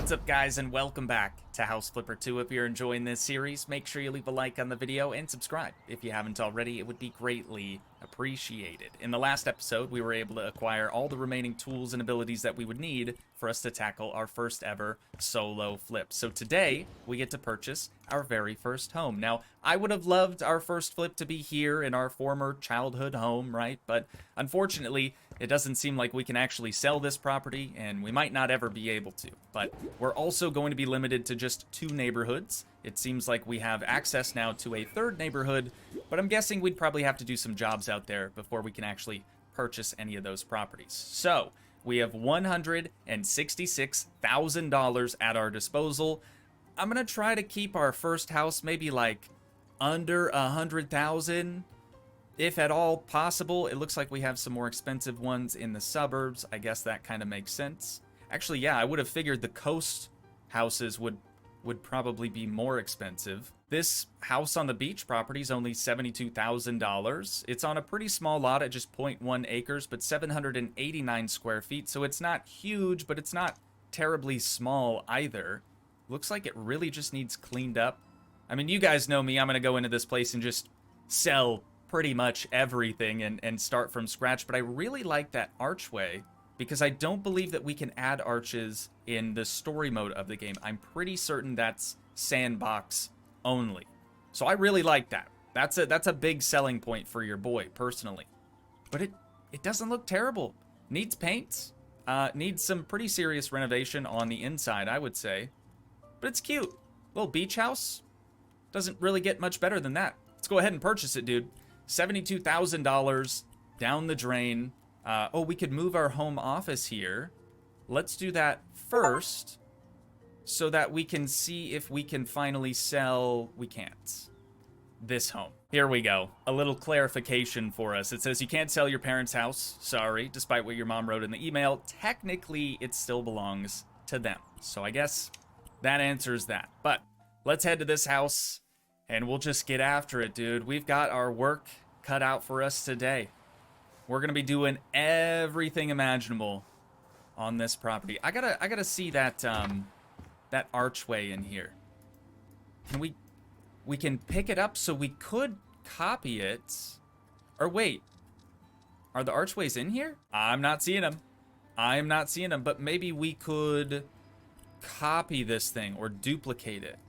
What's up, guys, and welcome back to House Flipper 2. If you're enjoying this series, make sure you leave a like on the video and subscribe. If you haven't already, it would be greatly appreciated. In the last episode, we were able to acquire all the remaining tools and abilities that we would need for us to tackle our first ever solo flip. So today, we get to purchase our very first home. Now, I would have loved our first flip to be here in our former childhood home, right? But unfortunately, it doesn't seem like we can actually sell this property, and we might not ever be able to. But we're also going to be limited to just 2 neighborhoods. It seems like we have access now to a 3rd neighborhood, but I'm guessing we'd probably have to do some jobs out there before we can actually purchase any of those properties. So we have $166,000 at our disposal. I'm gonna try to keep our first house maybe like under 100,000. If at all possible. It looks like we have some more expensive ones in the suburbs. I guess that kind of makes sense. Actually, yeah, I would have figured the coast houses would probably be more expensive. This house on the beach property is only $72,000. It's on a pretty small lot at just 0.1 acres, but 789 square feet, so it's not huge, but it's not terribly small either. Looks like it really just needs cleaned up. I mean, you guys know me. I'm going to go into this place and just sell pretty much everything and start from scratch, but I really like that archway because I don't believe that we can add arches in the story mode of the game. I'm pretty certain that's sandbox only. So I really like that. That's a big selling point for your boy, personally. But it doesn't look terrible. Needs paint. Needs some pretty serious renovation on the inside, I would say. But it's cute. Little beach house. Doesn't really get much better than that. Let's go ahead and purchase it, dude. $72,000 down the drain. Oh, we could move our home office here. Let's do that first so that we can see if we can finally sell. We can't. This home. Here we go. A little clarification for us. It says you can't sell your parents' house. Sorry, despite what your mom wrote in the email. Technically, it still belongs to them. So I guess that answers that. But let's head to this house and we'll just get after it, dude. We've got our work cut out for us today. We're gonna be doing everything imaginable on this property. I gotta see that that archway in here. Can we can pick it up, so we could copy it. Or wait, are the archways in here? I'm not seeing them. I am not seeing them, but maybe we could copy this thing or duplicate it.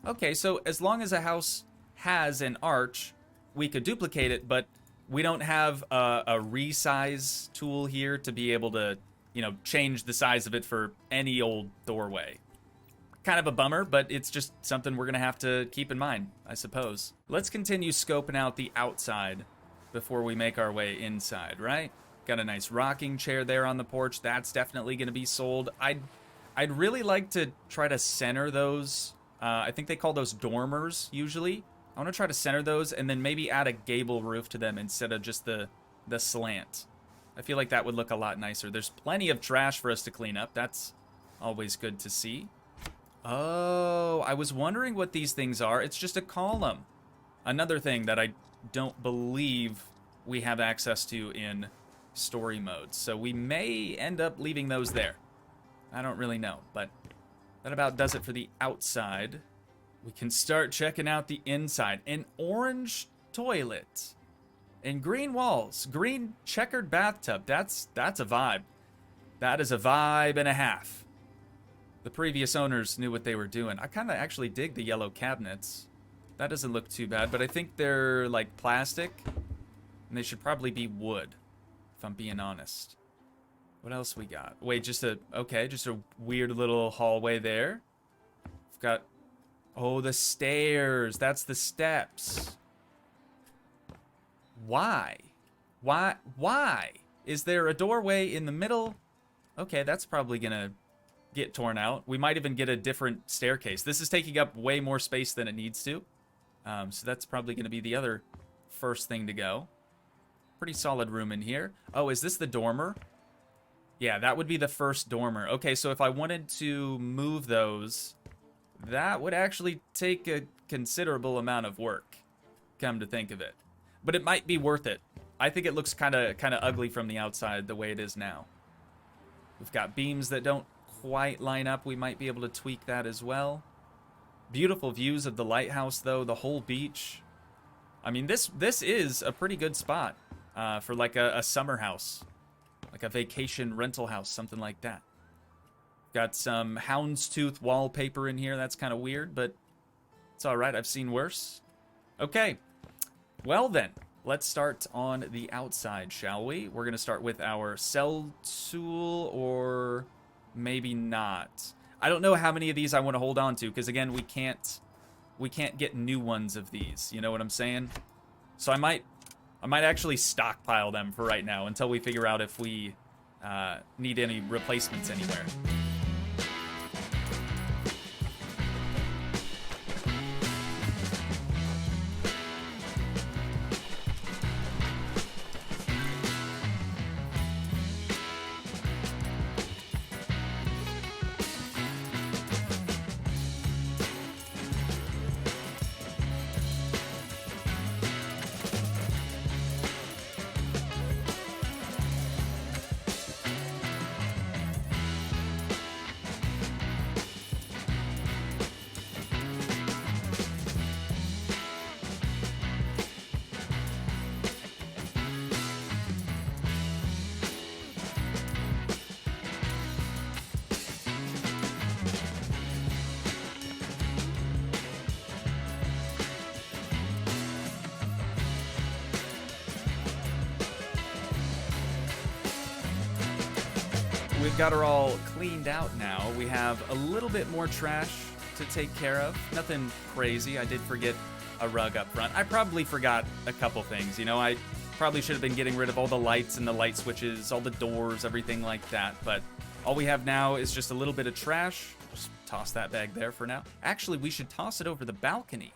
Okay, so as long as a house has an arch, we could duplicate it, but we don't have a resize tool here to be able to, you know, change the size of it for any old doorway. Kind of a bummer, but it's just something we're gonna have to keep in mind, I suppose. Let's continue scoping out the outside before we make our way inside, right? Got a nice rocking chair there on the porch. That's definitely gonna be sold. I'd really like to try to center those. I think they call those dormers, usually. I want to try to center those and then maybe add a gable roof to them instead of just the slant. I feel like that would look a lot nicer. There's plenty of trash for us to clean up. That's always good to see. Oh, I was wondering what these things are. It's just a column. Another thing that I don't believe we have access to in story mode. So we may end up leaving those there. I don't really know, but that about does it for the outside. We can start checking out the inside. An orange toilet and green walls, green checkered bathtub. That's a vibe. That is a vibe and a half. The previous owners knew what they were doing. I kind of actually dig the yellow cabinets. That doesn't look too bad, but I think they're like plastic and they should probably be wood, if I'm being honest. What else we got? Wait, just a weird little hallway there. We've got, oh, the stairs. That's the steps. Why? Why? Is there a doorway in the middle? Okay, that's probably gonna get torn out. We might even get a different staircase. This is taking up way more space than it needs to. So that's probably gonna be the other first thing to go. Pretty solid room in here. Oh, is this the dormer? Yeah, that would be the first dormer. Okay, so if I wanted to move those, that would actually take a considerable amount of work, come to think of it. But it might be worth it. I think it looks kind of ugly from the outside the way it is now. We've got beams that don't quite line up. We might be able to tweak that as well. Beautiful views of the lighthouse, though, the whole beach. I mean, this is a pretty good spot for like a summer house, like a vacation rental house, something like that. Got some houndstooth wallpaper in here. That's kind of weird, but it's all right. I've seen worse. Okay, well then, let's start on the outside, shall we? We're gonna start with our cell tool, or maybe not. I don't know how many of these I want to hold on to, because again, we can't get new ones of these. You know what I'm saying? So I might actually stockpile them for right now until we figure out if we need any replacements anywhere. We've got her all cleaned out now. We have a little bit more trash to take care of. Nothing crazy. I did forget a rug up front. I probably forgot a couple things. You know, I probably should have been getting rid of all the lights and the light switches, all the doors, everything like that. But all we have now is just a little bit of trash. Just toss that bag there for now. Actually, we should toss it over the balcony.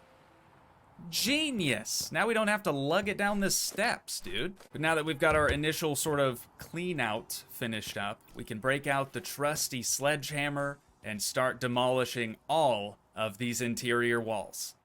Genius! Now we don't have to lug it down the steps, dude. But now that we've got our initial sort of clean out finished up, we can break out the trusty sledgehammer and start demolishing all of these interior walls.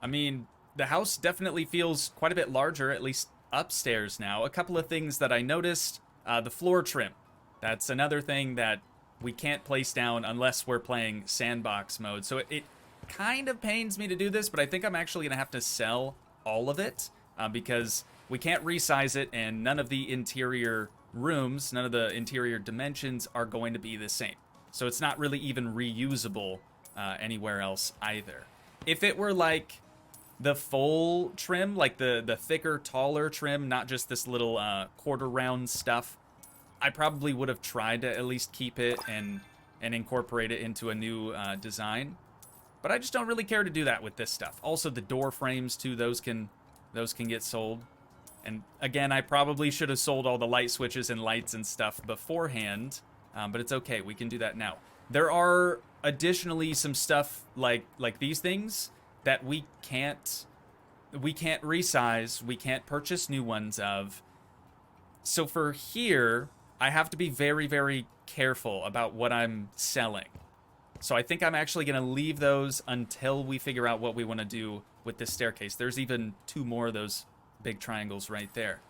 I mean, the house definitely feels quite a bit larger, at least upstairs now. A couple of things that I noticed, the floor trim. That's another thing that we can't place down unless we're playing sandbox mode. So it kind of pains me to do this, but I think I'm actually going to have to sell all of it because we can't resize it, and none of the interior rooms, none of the interior dimensions are going to be the same. So it's not really even reusable anywhere else either. If it were like the full trim, like the thicker, taller trim, not just this little quarter round stuff, I probably would have tried to at least keep it and incorporate it into a new design. But I just don't really care to do that with this stuff. Also, the door frames too, those can get sold. And again, I probably should have sold all the light switches and lights and stuff beforehand, but it's okay, we can do that now. There are additionally some stuff like these things that we can't resize, we can't purchase new ones of. So for here, I have to be very, very careful about what I'm selling. So I think I'm actually going to leave those until we figure out what we want to do with this staircase. There's even two more of those big triangles right there.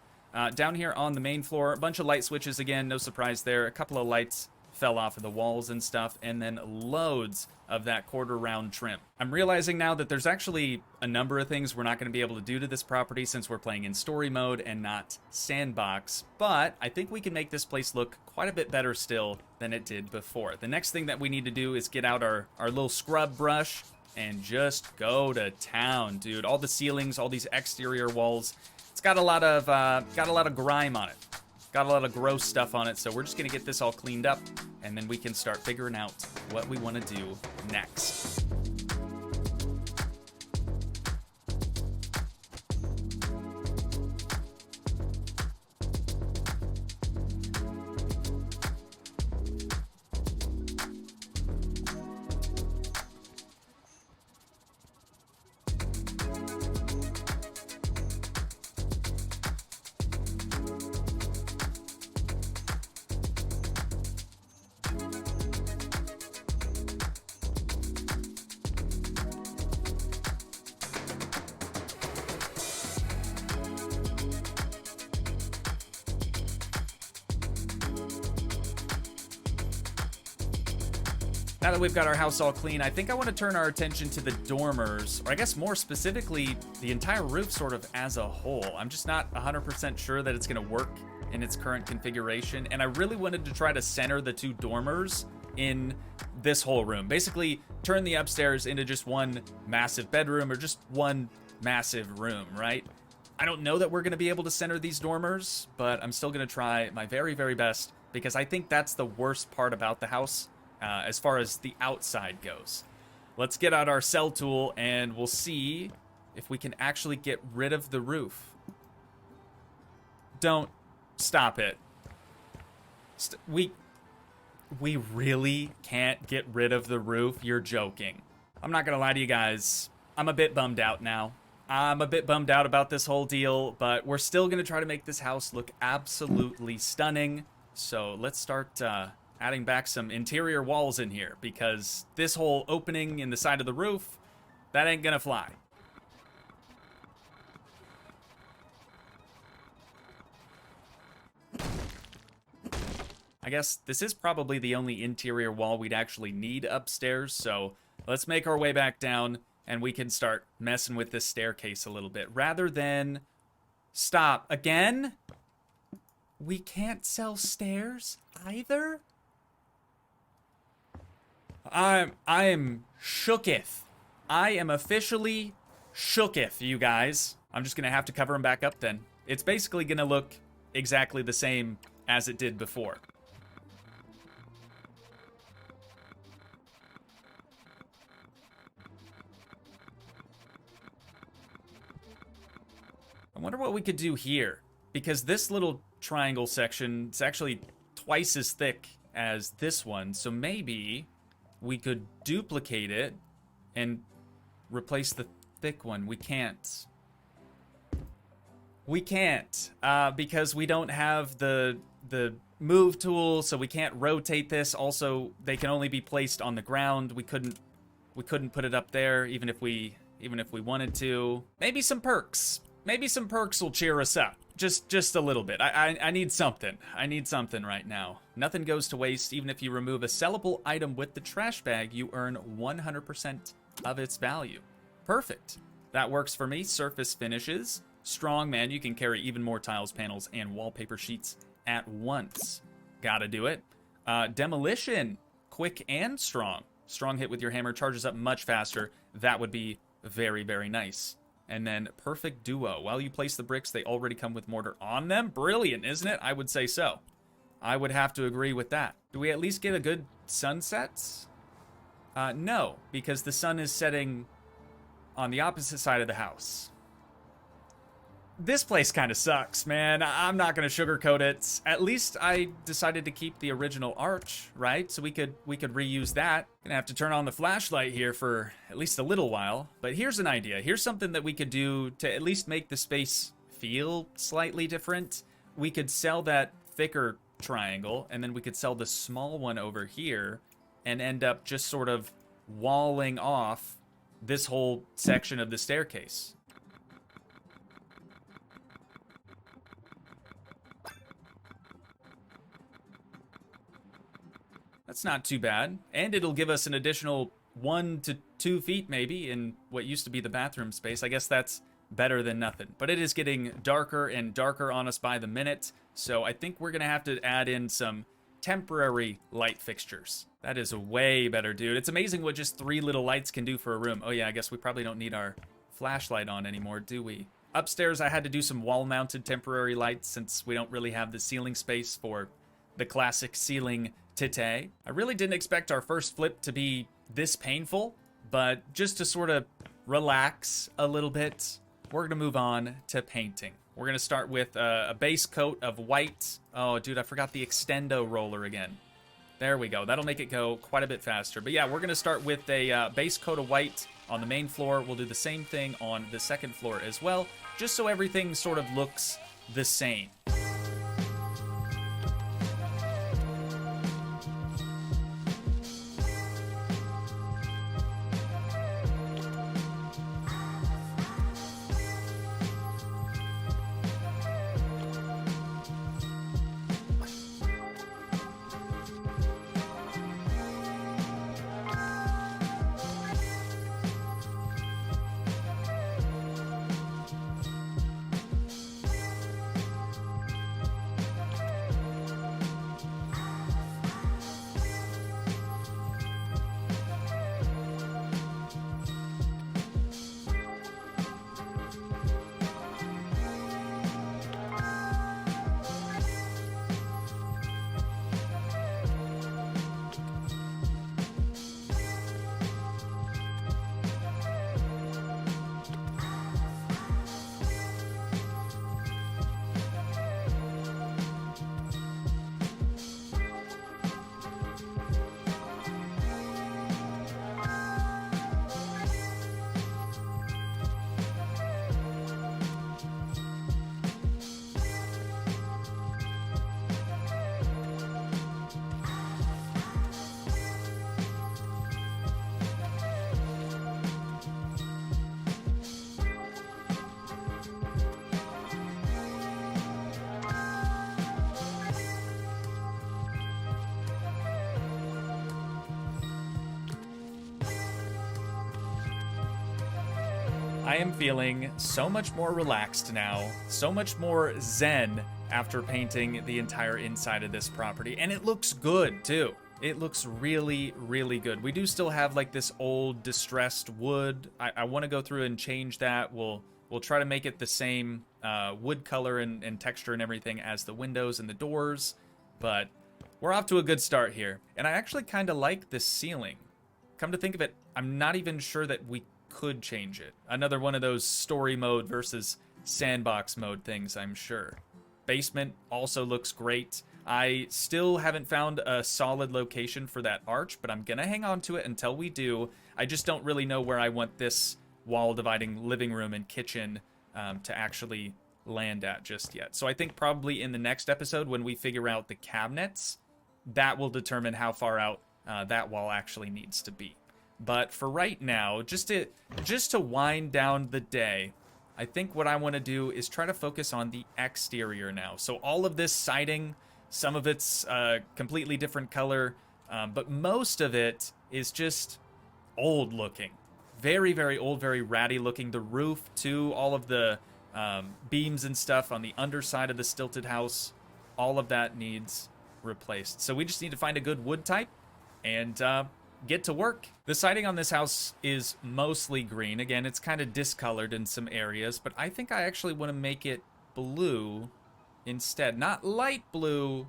Down here on the main floor, a bunch of light switches again, no surprise there. A couple of lights fell off of the walls and stuff, and then loads of that quarter round trim. I'm realizing now that there's actually a number of things we're not going to be able to do to this property since we're playing in story mode and not sandbox, but I think we can make this place look quite a bit better still than it did before. The next thing that we need to do is get out our little scrub brush and just go to town, dude. All the ceilings, all these exterior walls, it's got a lot of grime on it. Got a lot of gross stuff on it, so we're just gonna get this all cleaned up, and then we can start figuring out what we want to do next. Now that we've got our house all clean, I think I want to turn our attention to the dormers, or I guess more specifically, the entire roof sort of as a whole. I'm just not 100% sure that it's going to work in its current configuration, and I really wanted to try to center the two dormers in this whole room. Basically, turn the upstairs into just one massive bedroom or just one massive room, right? I don't know that we're going to be able to center these dormers, but I'm still going to try my very, very best because I think that's the worst part about the house. As far as the outside goes. Let's get out our cell tool and we'll see if we can actually get rid of the roof. Don't stop it. We really can't get rid of the roof? You're joking. I'm not gonna lie to you guys. I'm a bit bummed out now. I'm a bit bummed out about this whole deal, but we're still gonna try to make this house look absolutely stunning. So let's start adding back some interior walls in here, because this whole opening in the side of the roof, that ain't gonna fly. I guess this is probably the only interior wall we'd actually need upstairs, so let's make our way back down and we can start messing with this staircase a little bit. Rather than... Stop. Again? We can't sell stairs either? I am shooketh. I am officially shooketh, you guys. I'm just gonna have to cover them back up then. It's basically gonna look exactly the same as it did before. I wonder what we could do here, because this little triangle section is actually twice as thick as this one, so maybe we could duplicate it and replace the thick one. We can't. We can't, because we don't have the move tool, so we can't rotate this. Also, they can only be placed on the ground. We couldn't put it up there, even if we wanted to. Maybe some perks. Maybe some perks will cheer us up. Just a little bit. I need something. I need something right now. Nothing goes to waste. Even if you remove a sellable item with the trash bag, you earn 100% of its value. Perfect. That works for me. Surface finishes. Strong, man. You can carry even more tiles, panels, and wallpaper sheets at once. Gotta do it. Demolition. Quick and strong. Strong hit with your hammer charges up much faster. That would be very, very nice. And then perfect duo. While you place the bricks, they already come with mortar on them. Brilliant, isn't it? I would say so. I would have to agree with that. Do we at least get a good sunset? No, because the sun is setting on the opposite side of the house. This place kind of sucks, man. I'm not going to sugarcoat it. At least I decided to keep the original arch, right? So we could reuse that. Gonna have to turn on the flashlight here for at least a little while. But here's an idea. Here's something that we could do to at least make the space feel slightly different. We could sell that thicker triangle, and then we could sell the small one over here and end up just sort of walling off this whole section of the staircase. That's not too bad. And it'll give us an additional 1 to 2 feet maybe in what used to be the bathroom space. I guess that's better than nothing. But it is getting darker and darker on us by the minute. So I think we're going to have to add in some temporary light fixtures. That is way better, dude. It's amazing what just 3 little lights can do for a room. Oh yeah, I guess we probably don't need our flashlight on anymore, do we? Upstairs, I had to do some wall-mounted temporary lights since we don't really have the ceiling space for the classic ceiling tite. I really didn't expect our first flip to be this painful, but just to sort of relax a little bit, we're going to move on to painting. We're going to start with a base coat of white. Oh, dude, I forgot the extendo roller again. There we go. That'll make it go quite a bit faster. But yeah, we're going to start with a base coat of white on the main floor. We'll do the same thing on the second floor as well, just so everything sort of looks the same. I am feeling so much more relaxed now, so much more zen after painting the entire inside of this property. And it looks good too. It looks really, really good. We do still have like this old distressed wood. I want to go through and change that. We'll try to make it the same wood color and texture and everything as the windows and the doors. But we're off to a good start here. And I actually kind of like this ceiling. Come to think of it, I'm not even sure that we could change it. Another one of those story mode versus sandbox mode things, I'm sure. Basement also looks great. I still haven't found a solid location for that arch, but I'm gonna hang on to it until we do. I just don't really know where I want this wall dividing living room and kitchen to actually land at just yet. So I think probably in the next episode when we figure out the cabinets, that will determine how far out that wall actually needs to be. But for right now, just to wind down the day, I think what I want to do is try to focus on the exterior now. So all of this siding, some of it's completely different color, but most of it is just old looking. Very, very old, very ratty looking. The roof too, all of the beams and stuff on the underside of the stilted house, all of that needs replaced. So we just need to find a good wood type and get to work. The siding on this house is mostly green. Again, it's kind of discolored in some areas, but I think I actually want to make it blue instead. Not light blue,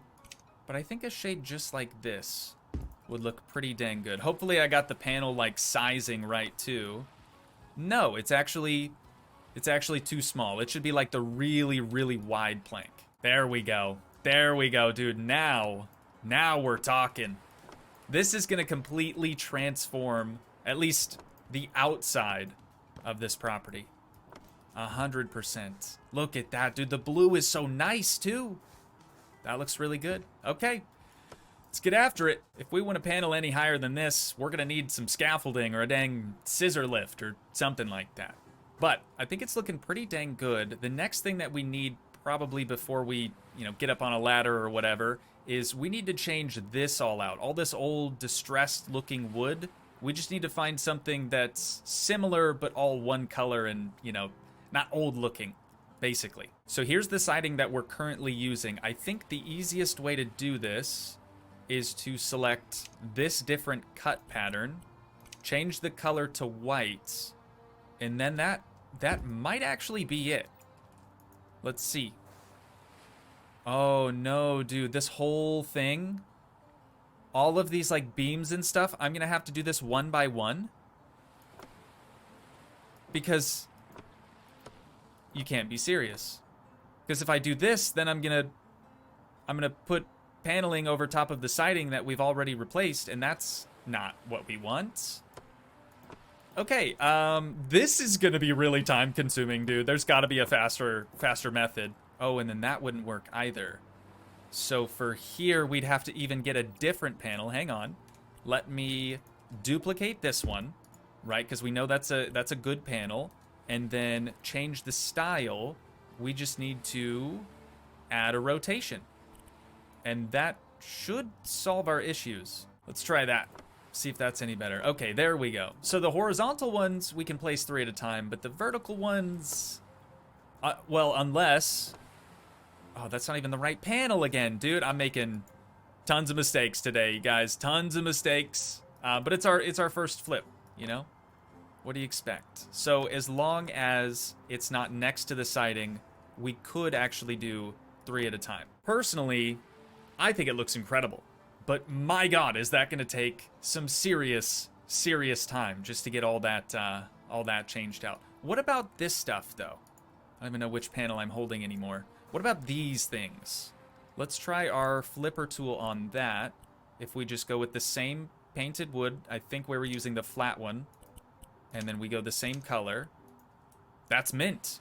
but I think a shade just like this would look pretty dang good. Hopefully I got the panel like sizing right too. No, it's actually too small. It should be like the really, really wide plank. There we go. There we go, dude. Now we're talking. This is going to completely transform at least the outside of this property. 100%. Look at that, dude. The blue is so nice, too. That looks really good. Okay, let's get after it. If we want to panel any higher than this, we're going to need some scaffolding or a dang scissor lift or something like that. But I think it's looking pretty dang good. The next thing that we need probably before we, get up on a ladder or whatever is we need to change this all out. All this old distressed looking wood. We just need to find something that's similar but all one color and, not old looking, basically. So here's the siding that we're currently using. I think the easiest way to do this is to select this different cut pattern, change the color to white, and then that might actually be it. Let's see. Oh no, dude, this whole thing, all of these like beams and stuff, I'm gonna have to do this one by one because you can't be serious. Because if I do this, then I'm gonna put paneling over top of the siding that we've already replaced, and that's not what we want. Okay, this is gonna be really time consuming, dude. There's gotta be a faster method. Oh, and then that wouldn't work either. So for here, we'd have to even get a different panel. Hang on. Let me duplicate this one, right? Because we know that's a good panel. And then change the style. We just need to add a rotation. And that should solve our issues. Let's try that. See if that's any better. Okay, there we go. So the horizontal ones, we can place 3 at a time. But the vertical ones, well, unless... Oh, that's not even the right panel again, dude. I'm making tons of mistakes today, guys. Tons of mistakes. But it's our first flip, What do you expect? So as long as it's not next to the siding, we could actually do 3 at a time. Personally, I think it looks incredible. But my God, is that going to take some serious time just to get all that changed out. What about this stuff, though? I don't even know which panel I'm holding anymore. What about these things? Let's try our flipper tool on that. If we just go with the same painted wood, I think we were using the flat one. And then we go the same color. That's mint.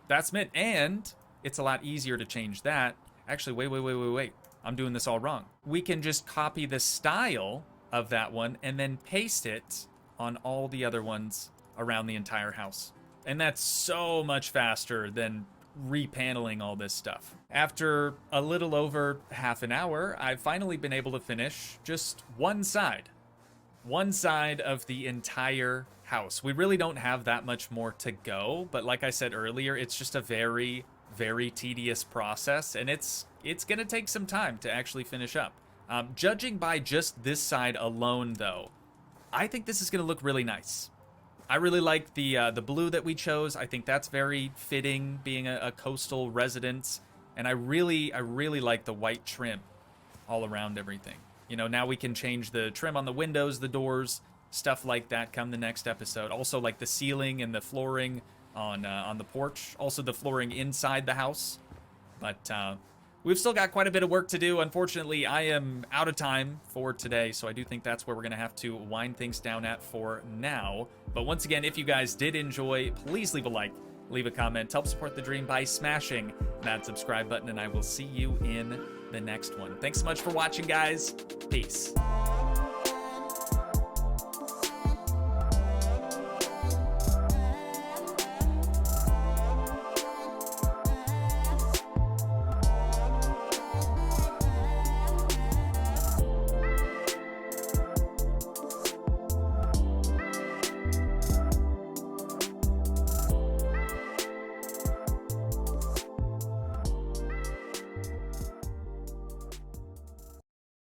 That's mint. And it's a lot easier to change that. Actually, wait. I'm doing this all wrong. We can just copy the style of that one and then paste it on all the other ones around the entire house. And that's so much faster than repaneling all this stuff. After a little over half an hour, I've finally been able to finish just one side of the entire house. We really don't have that much more to go, but like I said earlier, it's just a very, very tedious process, and it's gonna take some time to actually finish up. Judging by just this side alone, though, I think this is gonna look really nice. I really like the blue that we chose. I think that's very fitting, being a coastal residence, and I really like the white trim all around everything. You know, now we can change the trim on the windows, the doors, stuff like that come the next episode. Also, like the ceiling and the flooring on the porch. Also, the flooring inside the house. But we've still got quite a bit of work to do. Unfortunately, I am out of time for today, so I do think that's where we're going to have to wind things down at for now. But once again, if you guys did enjoy, please leave a like, leave a comment, help support the dream by smashing that subscribe button, and I will see you in the next one. Thanks so much for watching, guys. Peace.